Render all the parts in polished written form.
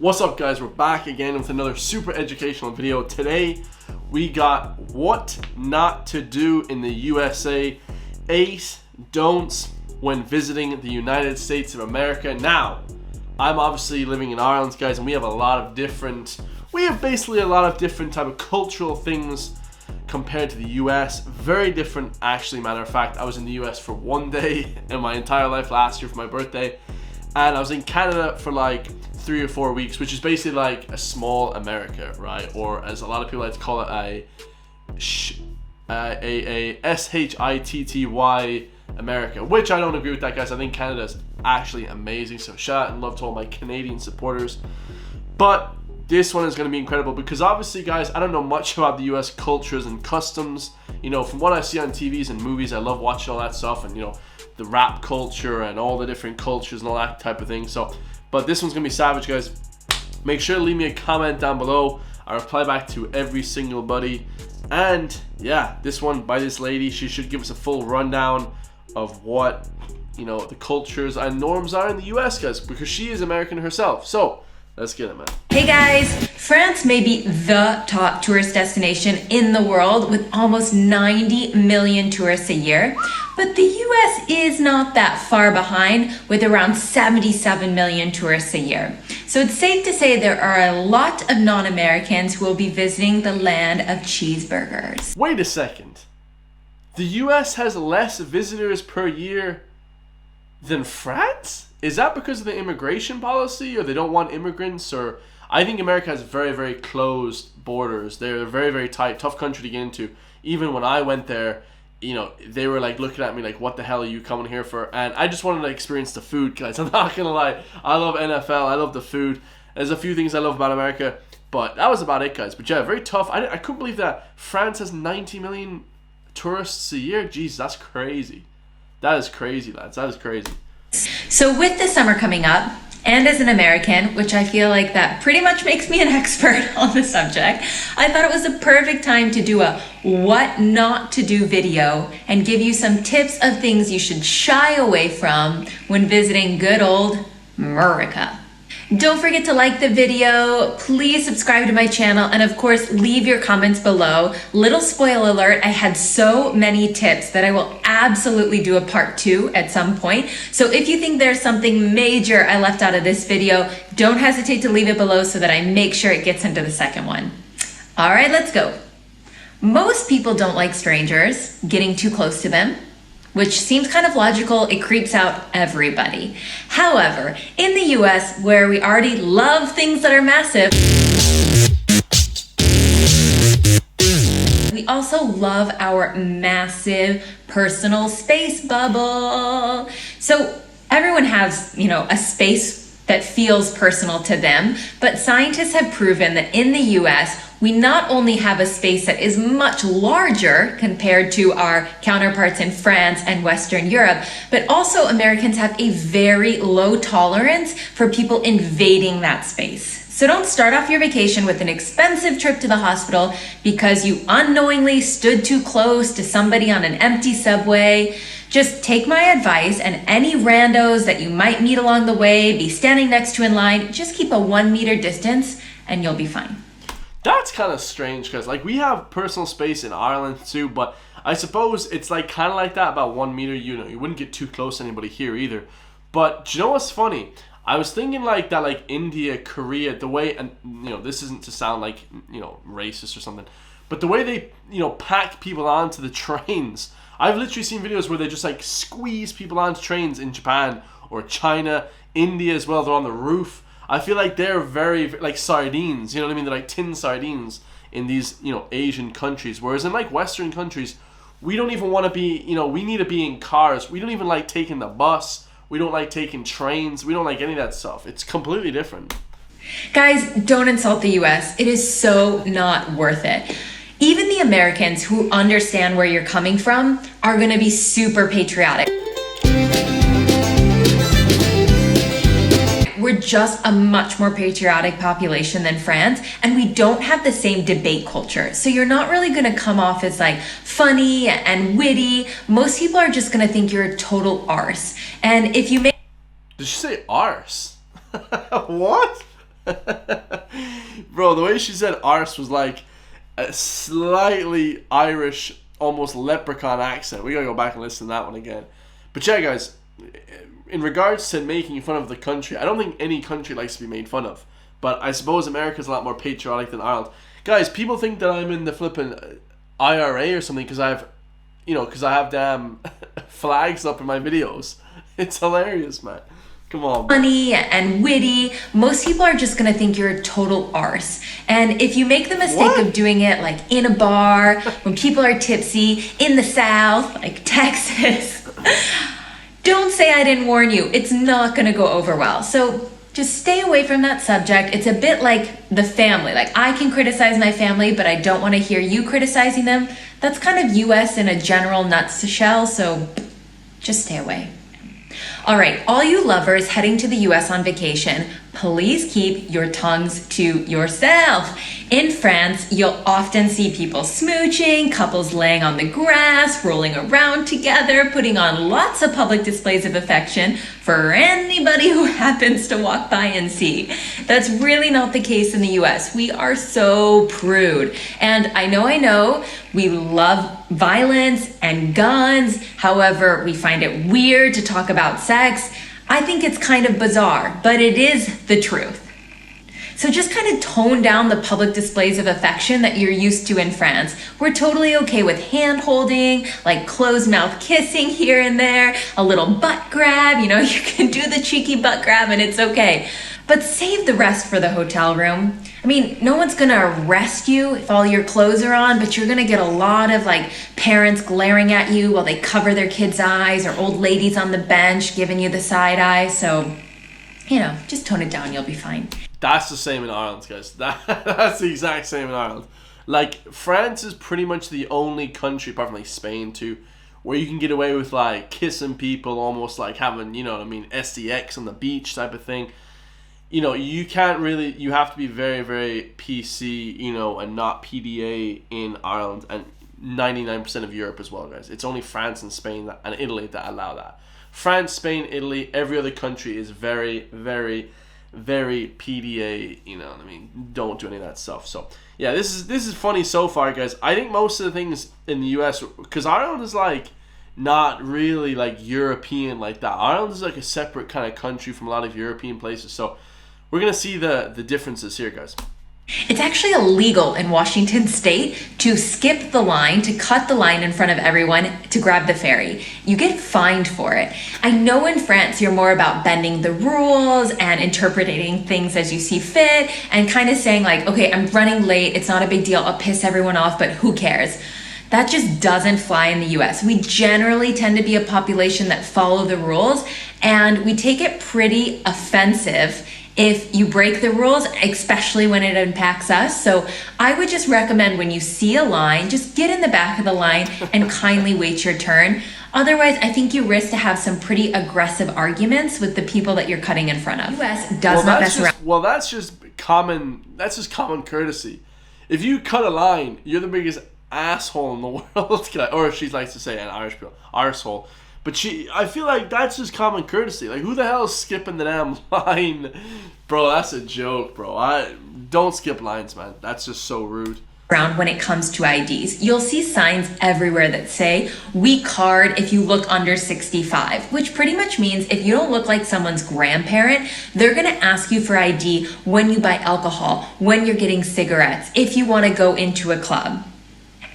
What's up guys, we're back again with another super educational video. Today we got what not to do in the USA, 8 don'ts when visiting the United States of America. Now, I'm obviously living in Ireland guys, and we have basically a lot of different type of cultural things compared to the US. Very different actually, matter of fact. I was in the US for one day in my entire life last year for my birthday, and I was in Canada for like 3 or 4 weeks, which is basically like a small America, right? Or as a lot of people like to call it, a SHITTY America, which I don't agree with that, guys. I think Canada's actually amazing, so shout out and love to all my Canadian supporters. But this one is going to be incredible because obviously, guys, I don't know much about the US cultures and customs. You know, from what I see on TVs and movies, I love watching all that stuff, and you know, the rap culture and all the different cultures and all that type of thing. So, but this one's gonna be savage, guys. Make sure to leave me a comment down below. I reply back to every single buddy. And yeah, this one by this lady, she should give us a full rundown of what, you know, the cultures and norms are in the US, guys, because she is American herself. So let's get it, man. Hey guys, France may be the top tourist destination in the world with almost 90 million tourists a year, but the US is not that far behind with around 77 million tourists a year. So it's safe to say there are a lot of non-Americans who will be visiting the land of cheeseburgers. Wait a second. The US has less visitors per year than France? Is that because of the immigration policy, or they don't want immigrants? Or I think America has very, very closed borders. They're a very, very tight, tough country to get into. Even when I went there, you know, they were like looking at me like, what the hell are you coming here for? And I just wanted to experience the food, guys. I'm not gonna lie. I love NFL. I love the food. There's a few things I love about America, but that was about it, guys. But yeah, very tough. I couldn't believe that France has 90 million tourists a year. Jeez, that's crazy. That is crazy, lads. That is crazy. So with the summer coming up, and as an American, which I feel like that pretty much makes me an expert on the subject, I thought it was a perfect time to do a what not to do video and give you some tips of things you should shy away from when visiting good old America. Don't forget to like the video, please subscribe to my channel, and of course leave your comments below. Little spoiler alert, I had so many tips that I will absolutely do a part 2 at some point. So if you think there's something major I left out of this video, don't hesitate to leave it below so that I make sure it gets into the second one. All right, let's go. Most people don't like strangers, getting too close to them, which seems kind of logical. It creeps out everybody. However, in the US, where we already love things that are massive, we also love our massive personal space bubble. So everyone has, you know, a space that feels personal to them, but scientists have proven that in the US, we not only have a space that is much larger compared to our counterparts in France and Western Europe, but also Americans have a very low tolerance for people invading that space. So don't start off your vacation with an expensive trip to the hospital because you unknowingly stood too close to somebody on an empty subway. Just take my advice, and any randos that you might meet along the way, be standing next to in line, just keep a 1 meter distance and you'll be fine. That's kind of strange because like we have personal space in Ireland too, but I suppose it's like kind of like that about 1 meter. You know, you wouldn't get too close to anybody here either. But do you know what's funny? I was thinking like that, like India, Korea, the way, and you know, this isn't to sound like, you know, racist or something, but the way they, you know, pack people onto the trains. I've literally seen videos where they just like squeeze people onto trains in Japan or China, India as well. They're on the roof. I feel like they're very, like sardines, you know what I mean? They're like tin sardines in these, you know, Asian countries. Whereas in like Western countries, we don't even want to be, you know, we need to be in cars. We don't even like taking the bus. We don't like taking trains. We don't like any of that stuff. It's completely different. Guys, don't insult the US. It is so not worth it. Even the Americans who understand where you're coming from are going to be super patriotic. We're just a much more patriotic population than France, and we don't have the same debate culture. So you're not really gonna come off as like funny and witty. Most people are just gonna think you're a total arse. And if you make— Did you say arse? What? Bro, the way she said arse was like a slightly Irish, almost leprechaun accent. We gotta go back and listen to that one again. But yeah, guys, in regards to making fun of the country, I don't think any country likes to be made fun of. But I suppose America's a lot more patriotic than Ireland. Guys, people think that I'm in the flipping IRA or something because because I have damn flags up in my videos. It's hilarious, man. Come on. Funny and witty, most people are just gonna think you're a total arse. And if you make the mistake of doing it like in a bar, when people are tipsy, in the South, like Texas, don't say I didn't warn you. It's not gonna go over well. So just stay away from that subject. It's a bit like the family. Like, I can criticize my family, but I don't want to hear you criticizing them. That's kind of US in a general nutshell, so just stay away. All right, all you lovers heading to the US on vacation, please keep your tongues to yourself. In France, you'll often see people smooching, couples laying on the grass, rolling around together, putting on lots of public displays of affection for anybody who happens to walk by and see. That's really not the case in the US. We are so prude. And I know, we love violence and guns. However, we find it weird to talk about sex. I think it's kind of bizarre, but it is the truth. So just kind of tone down the public displays of affection that you're used to in France. We're totally okay with hand holding, like closed mouth kissing here and there, a little butt grab, you can do the cheeky butt grab and it's okay. But save the rest for the hotel room. I mean, no one's gonna arrest you if all your clothes are on, but you're gonna get a lot of parents glaring at you while they cover their kids' eyes, or old ladies on the bench giving you the side eye. So, just tone it down, you'll be fine. That's the same in Ireland, guys. That's the exact same in Ireland. France is pretty much the only country, apart from Spain too, where you can get away with kissing people, almost like having, SDX on the beach type of thing. You can't really, you have to be very, very PC, and not PDA in Ireland, and 99% of Europe as well, guys. It's only France and Spain and Italy that allow that. France, Spain, Italy, every other country is very, very, very PDA, don't do any of that stuff. So, yeah, this is funny so far, guys. I think most of the things in the US, because Ireland is not really European like that. Ireland is a separate kind of country from a lot of European places. So, we're going to see the differences here, guys. It's actually illegal in Washington state to skip the line, to cut the line in front of everyone to grab the ferry. You get fined for it. I know in France you're more about bending the rules and interpreting things as you see fit and kind of saying okay, I'm running late, it's not a big deal, I'll piss everyone off, but who cares? That just doesn't fly in the US. We generally tend to be a population that follow the rules, and we take it pretty offensive if you break the rules, especially when it impacts us. So I would just recommend when you see a line, just get in the back of the line and kindly wait your turn. Otherwise, I think you risk to have some pretty aggressive arguments with the people that you're cutting in front of. US does not mess around. Well, that's just common courtesy. If you cut a line, you're the biggest asshole in the world, or she likes to say an Irish people, arsehole. But I feel like that's just common courtesy. Who the hell is skipping the damn line? Bro, that's a joke, bro. Don't skip lines, man. That's just so rude. Around when it comes to IDs. You'll see signs everywhere that say, we card if you look under 65, which pretty much means if you don't look like someone's grandparent, they're gonna ask you for ID when you buy alcohol, when you're getting cigarettes, if you wanna go into a club.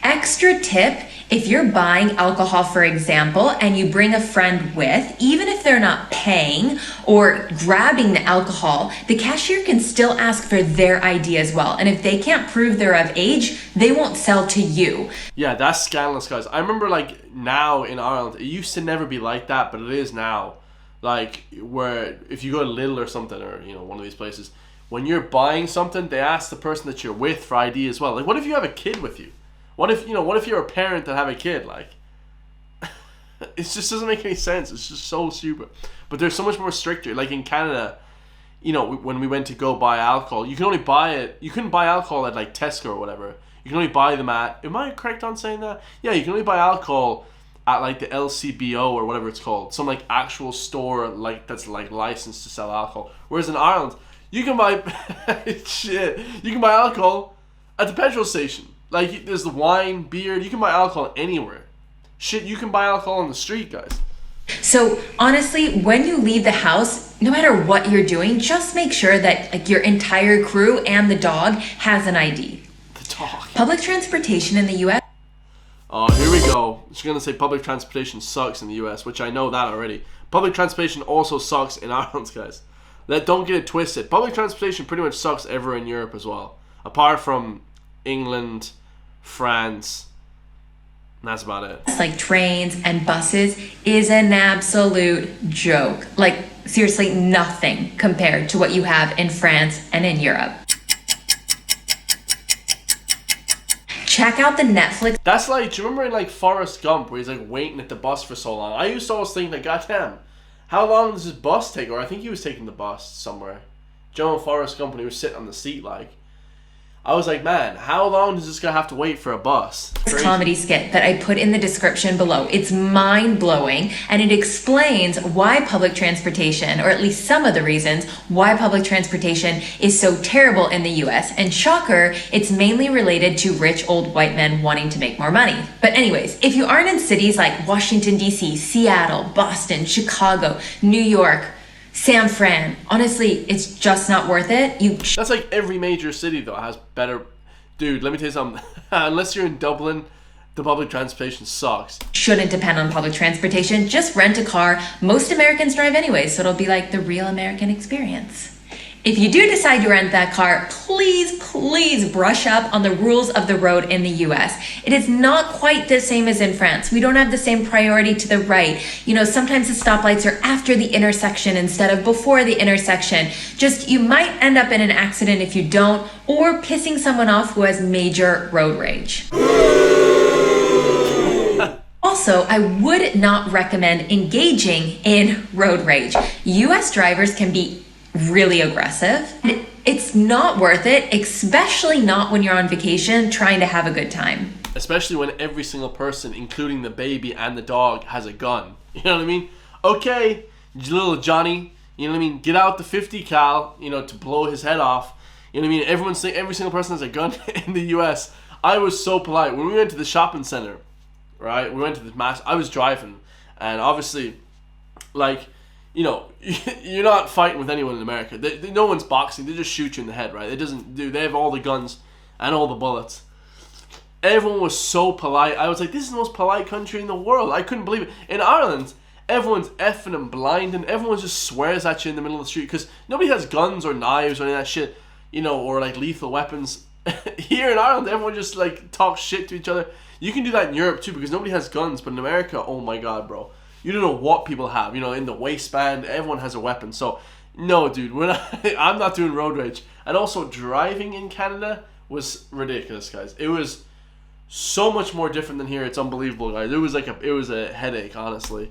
Extra tip, if you're buying alcohol, for example, and you bring a friend with, even if they're not paying or grabbing the alcohol, the cashier can still ask for their ID as well. And if they can't prove they're of age, they won't sell to you. Yeah, that's scandalous, guys. I remember now in Ireland, it used to never be like that, but it is now. Where if you go to Lidl or something, or one of these places, when you're buying something, they ask the person that you're with for ID as well. What if you have a kid with you? What if you're a parent that have a kid? It just doesn't make any sense. It's just so stupid. But they're so much more stricter. In Canada, when we went to go buy alcohol, you can only buy it. You couldn't buy alcohol at Tesco or whatever. You can only buy them at. Am I correct on saying that? Yeah, you can only buy alcohol at the LCBO or whatever it's called. Some actual store that's licensed to sell alcohol. Whereas in Ireland, You can buy shit. You can buy alcohol at the petrol station. Like, there's the wine, beer. You can buy alcohol anywhere. Shit, you can buy alcohol on the street, guys. So honestly, when you leave the house, no matter what you're doing, just make sure that like your entire crew and the dog has an ID. The dog. Public transportation in the US. Oh, here we go. She's gonna say public transportation sucks in the US, which I know that already. Public transportation also sucks in Ireland, guys. Don't get it twisted. Public transportation pretty much sucks everywhere in Europe as well, apart from England, France. And that's about it. Like trains and buses is an absolute joke. Like seriously, nothing compared to what you have in France and in Europe. Check out the Netflix. That's like, do you remember in like Forrest Gump where he's like waiting at the bus for so long? I used to always think like, goddamn, how long does this bus take? Or I think he was taking the bus somewhere. Joe and Forrest Gump when he was sitting on the seat like. I was like, man, how long does this guy have to wait for a bus? Crazy. Comedy skit that I put in the description below. It's mind-blowing, and it explains why public transportation, or at least some of the reasons why public transportation is so terrible in the US. And shocker, it's mainly related to rich old white men wanting to make more money. But anyways, if you aren't in cities like Washington, D.C., Seattle, Boston, Chicago, New York, San Fran, honestly, it's just not worth it. That's like every major city though has better. Dude, let me tell you something. Unless you're in Dublin, the public transportation sucks. Shouldn't depend on public transportation. Just rent a car. Most Americans drive anyway, so it'll be like the real American experience. If you do decide to rent that car, please brush up on the rules of the road in the US. It is not quite the same as in France. We don't have the same priority to the right. You know, sometimes the stoplights are after the intersection instead of before the intersection. Just, you might end up in an accident if you don't, or pissing someone off who has major road rage. Also, I would not recommend engaging in road rage. US drivers can be really aggressive. It's not worth it, especially not when you're on vacation trying to have a good time. Especially when every single person, including the baby and the dog, has a gun. You know what I mean? Okay, little Johnny, you know what I mean? Get out the 50 cal, you know, to blow his head off. You know what I mean? Every single person has a gun in the US. I was so polite. When we went to the shopping center, right? We went to the I was driving, and obviously, like, you know, you're not fighting with anyone in America. No one's boxing. They just shoot you in the head, right? They have all the guns and all the bullets. Everyone was so polite. I was like, this is the most polite country in the world. I couldn't believe it. In Ireland, everyone's effing and blinding. Everyone just swears at you in the middle of the street because nobody has guns or knives or any of that shit, you know, or like lethal weapons. Here in Ireland, everyone just like talks shit to each other. You can do that in Europe too because nobody has guns, but in America, oh my god, bro. You don't know what people have. You know, in the waistband, everyone has a weapon. So, no, dude, I'm not doing road rage. And also, driving in Canada was ridiculous, guys. It was so much more different than here. It's unbelievable, guys. It was a headache, honestly.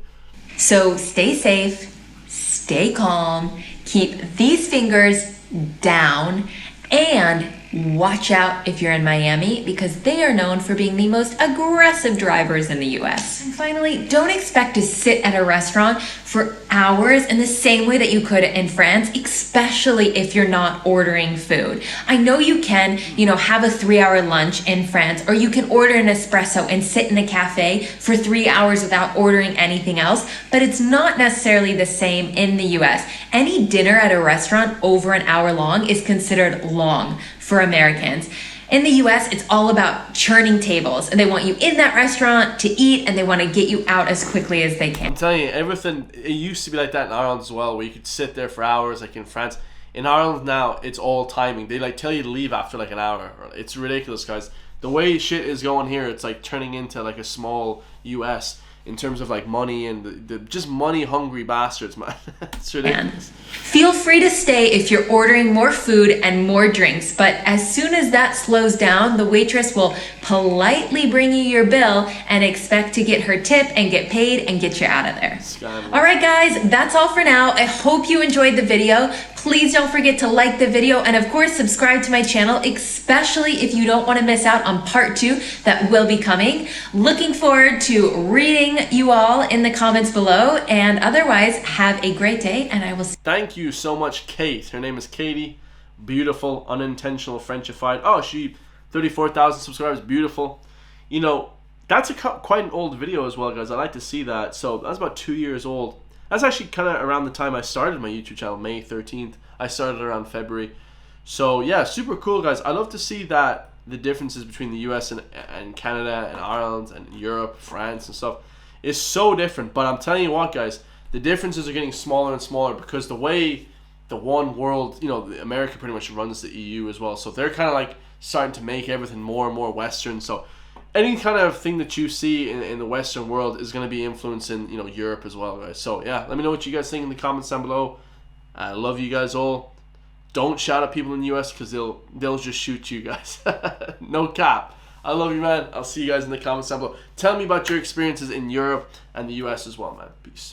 So, stay safe, stay calm, keep these fingers down, and watch out if you're in Miami because they are known for being the most aggressive drivers in the US. And finally, don't expect to sit at a restaurant for hours in the same way that you could in France, especially if you're not ordering food. I know you can, you know, have a 3-hour lunch in France, or you can order an espresso and sit in a cafe for 3 hours without ordering anything else, but it's not necessarily the same in the US. Any dinner at a restaurant over an hour long is considered long for Americans. In the US, it's all about churning tables, and they want you in that restaurant to eat, and they want to get you out as quickly as they can. I'm telling you, it used to be like that in Ireland as well, where you could sit there for hours, like in France. In Ireland now, it's all timing. They like tell you to leave after like an hour. It's ridiculous, guys. The way shit is going here, it's like turning into like a small US in terms of like money and the just money hungry bastards, man. It's ridiculous. Feel free to stay if you're ordering more food and more drinks, but as soon as that slows down, the waitress will politely bring you your bill and expect to get her tip and get paid and get you out of there. Scandalous. All right, guys, that's all for now. I hope you enjoyed the video. Please don't forget to like the video and of course subscribe to my channel, especially if you don't want to miss out on part 2 that will be coming. Looking forward to reading you all in the comments below, and otherwise have a great day, and I will see you. Thank you so much, Kate. Her name is Katie. Beautiful, unintentional Frenchified. Oh, she 34,000 subscribers. Beautiful. You know, that's quite an old video as well, guys. I like to see that. So that's about 2 years old. That's actually kind of around the time I started my YouTube channel, May 13th. I started around February. So yeah, super cool, guys. I love to see that the differences between the US and Canada and Ireland and Europe, France and stuff is so different. But I'm telling you what, guys, the differences are getting smaller and smaller because the way the one world, you know, America pretty much runs the EU as well. So they're kind of like starting to make everything more and more Western. So any kind of thing that you see in the Western world is going to be influencing, you know, Europe as well, guys. So yeah, let me know what you guys think in the comments down below. I love you guys all. Don't shout at people in the US because they'll just shoot you guys. No cap. I love you, man. I'll see you guys in the comments down below. Tell me about your experiences in Europe and the US as well, man. Peace.